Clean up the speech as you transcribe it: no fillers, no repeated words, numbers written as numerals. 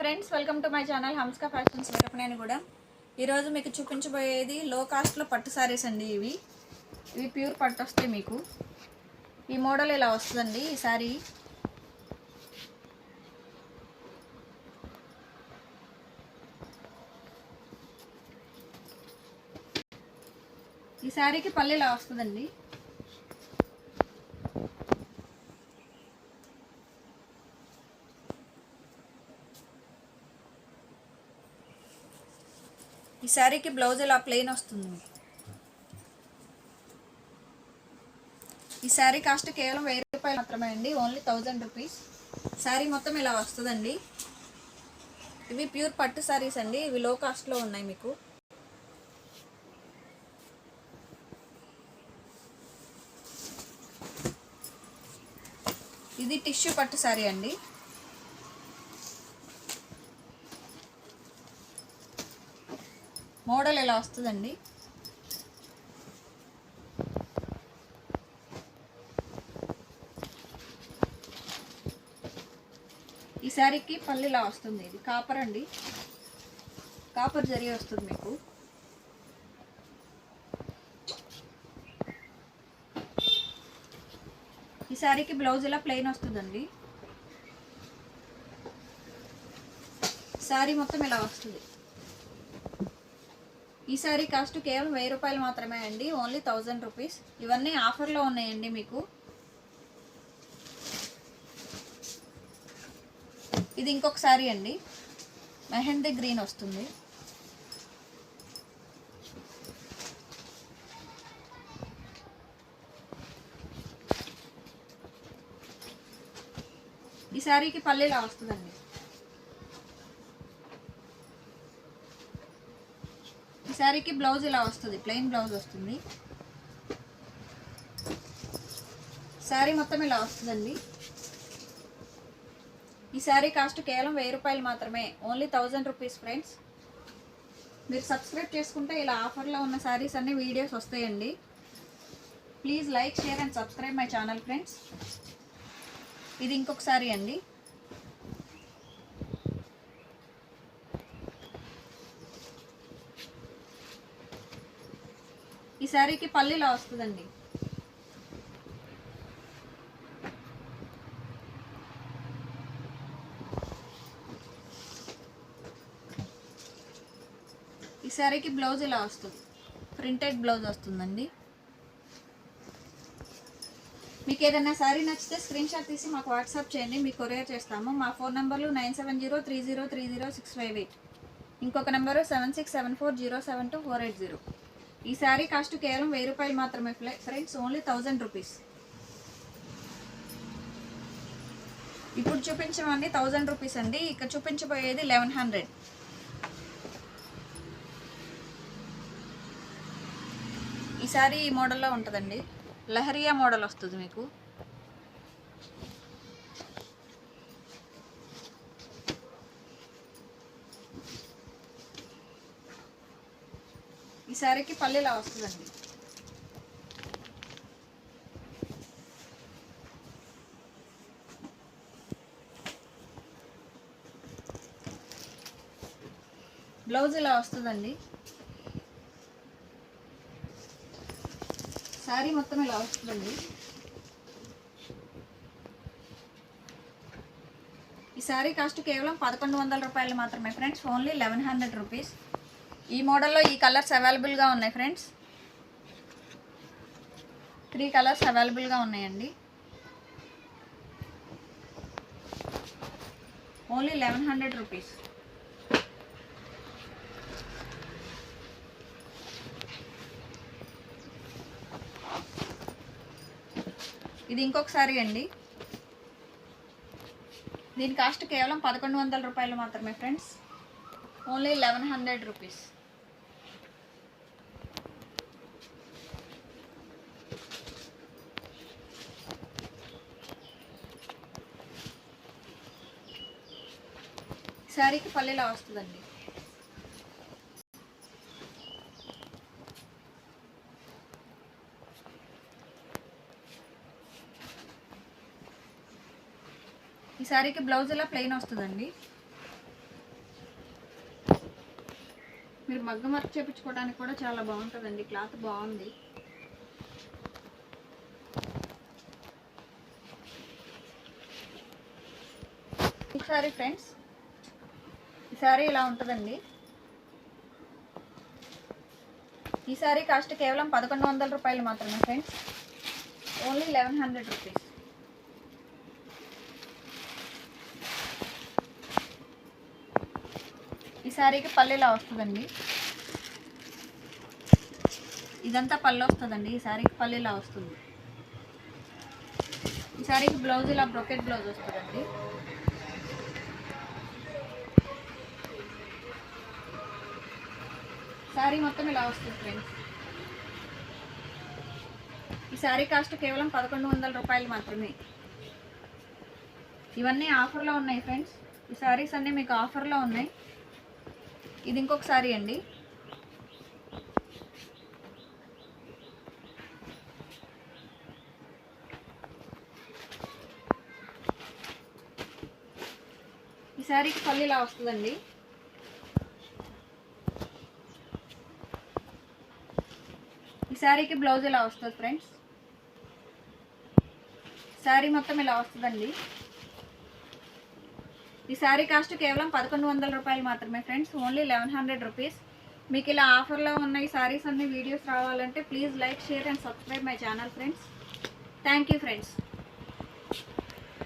Friends welcome to my channel Hamska fashions నేను కూడా ఈరోజు మీకు చూపించబోయేది లో కాస్ట్లో పట్టు సారీస్ అండి. ఇవి ప్యూర్ పట్టు వస్తాయి. మీకు ఈ మోడల్ ఇలా వస్తుందండి. ఈ శారీకి పళ్ళు ఇలా వస్తుందండి. ఈ శారీకి బ్లౌజ్ ఇలా ప్లెయిన్ వస్తుంది. ఈ శారీ కాస్ట్ కేవలం 1000 రూపాయలు మాత్రమే అండి. Only 1000 rupees. శారీ మొత్తం ఇలా వస్తుందండి. ఇవి ప్యూర్ పట్టు శారీస్ అండి. ఇవి లో కాస్ట్లో ఉన్నాయి. మీకు ఇది టిష్యూ పట్టు శారీ అండి. మోడల్ ఎలా వస్తుందండి. ఈ శారీకి పళ్ళు ఇలా వస్తుంది. ఇది కాపర్ అండి. కాపర్ జరీ వస్తుంది మీకు. ఈ శారీకి బ్లౌజ్ ఇలా ప్లెయిన్ వస్తుందండి. శారీ మొత్తం ఇలా వస్తుంది. ఈ శారీ కాస్ట్ కేవలం 1000 రూపాయలు మాత్రమే అండి. Only 1000 rupees. ఇవన్నీ ఆఫర్లో ఉన్నాయండి. మీకు ఇది ఇంకొక శారీ అండి. మెహందీ గ్రీన్ వస్తుంది. ఈ శారీకి పళ్ళు ఇలా వస్తుందండి. ఈ శారీకి బ్లౌజ్ ఇలా వస్తుంది. ప్లెయిన్ బ్లౌజ్ వస్తుంది. శారీ మొత్తం ఇలా వస్తుందండి. ఈ శారీ కాస్ట్ కేవలం 1000 రూపాయలు మాత్రమే. Only 1000 rupees friends. మీరు సబ్స్క్రైబ్ చేసుకుంటే ఇలా ఆఫర్లో ఉన్న శారీస్ అన్ని వీడియోస్ వస్తాయండి. Please like, share and subscribe my channel friends. ఇది ఇంకొక శారీ అండి. ఈ శారీకి పళ్ళు ఇలా వస్తుందండి. ఈ శారీకి బ్లౌజ్ ఇలా వస్తుంది. ప్రింటెడ్ బ్లౌజ్ వస్తుందండి. మీకు ఏదైనా శారీ నచ్చితే స్క్రీన్ షాట్ తీసి మాకు వాట్సాప్ చేయండి. మీకు కొరియర్ చేస్తాము. మా ఫోన్ నెంబర్లు 9703030658. ఇంకొక నెంబరు 7674072480. ఈ శారీ కాస్ట్ కేవలం 1000 రూపాయలు మాత్రమే ఫ్రెండ్స్. Only 1000 rupees. ఇప్పుడు చూపించమని 1000 రూపీస్ అండి. ఇక చూపించబోయేది 1100. ఈ శారీ ఈ మోడల్లో ఉంటుందండి. లహరియా మోడల్ వస్తుంది మీకు. ఈ శారీకి పళ్ళు ఇలా వస్తుందండి. బ్లౌజ్ ఇలా వస్తుందండి. శారీ మొత్తం ఇలా వస్తుందండి. ఈ శారీ కాస్ట్ కేవలం 1100 రూపాయలు మాత్రమే ఫ్రెండ్స్. Only 1100 rupees. ఈ మోడల్లో ఈ కలర్స్ అవైలబుల్గా ఉన్నాయి ఫ్రెండ్స్. 3 కలర్స్ అవైలబుల్గా ఉన్నాయండి. Only 1100 rupees. ఇది ఇంకొక శారీ అండి. దీని కాస్ట్ కేవలం 1100 రూపాయలు మాత్రమే ఫ్రెండ్స్. Only 1100 rupees. శారీకి పళ్ళు ఇలా వస్తుందండి. ఈ సారీకి బ్లౌజ్ ఇలా ప్లెయిన్ వస్తుందండి. మీరు మగ్గం వర్క్ చేయించుకోవడానికి కూడా చాలా బాగుంటుందండి. క్లాత్ బాగుంది. ఈ సారీ ఫ్రెండ్స్, ఈ సారీ ఇలా ఉంటుందండి. ఈ సారీ కాస్ట్ కేవలం 1100 రూపాయలు మాత్రమే ఫ్రెండ్స్. Only 1100 rupees. ఈ సారీకి పళ్ళు ఇలా వస్తుందండి. ఇదంతా పళ్ళు వస్తుందండి. ఈ సారీకి పళ్ళు ఇలా వస్తుంది. ఈ సారీకి బ్లౌజ్ ఇలా బ్రొకెట్ బ్లౌజ్ వస్తుందండి. సారీ మొత్తం ఇలా వస్తుంది ఫ్రెండ్స్. ఈ సారీ కాస్ట్ కేవలం 1100 రూపాయలు మాత్రమే. ఇవన్నీ ఆఫర్లో ఉన్నాయి ఫ్రెండ్స్. ఈ సారీస్ అన్నీ మీకు ఆఫర్లో ఉన్నాయి. ఇది ఇంకొక సారీ అండి. ఈ సారీకి పళ్ళు ఇలా వస్తుందండి. ఈ సారీకి బ్లౌజ్ ఇలా వస్తుంది ఫ్రెండ్స్. సారీ మొత్తం ఇలా వస్తుందండి. ఈ సారీ కాస్ట్ కేవలం 1100 రూపాయలు మాత్రమే ఫ్రెండ్స్. Only 1100 rupees. మీకు ఇలా ఆఫర్లో ఉన్న ఈ సారీస్ అన్ని వీడియోస్ రావాలంటే please like, share and subscribe my channel friends. Thank you friends.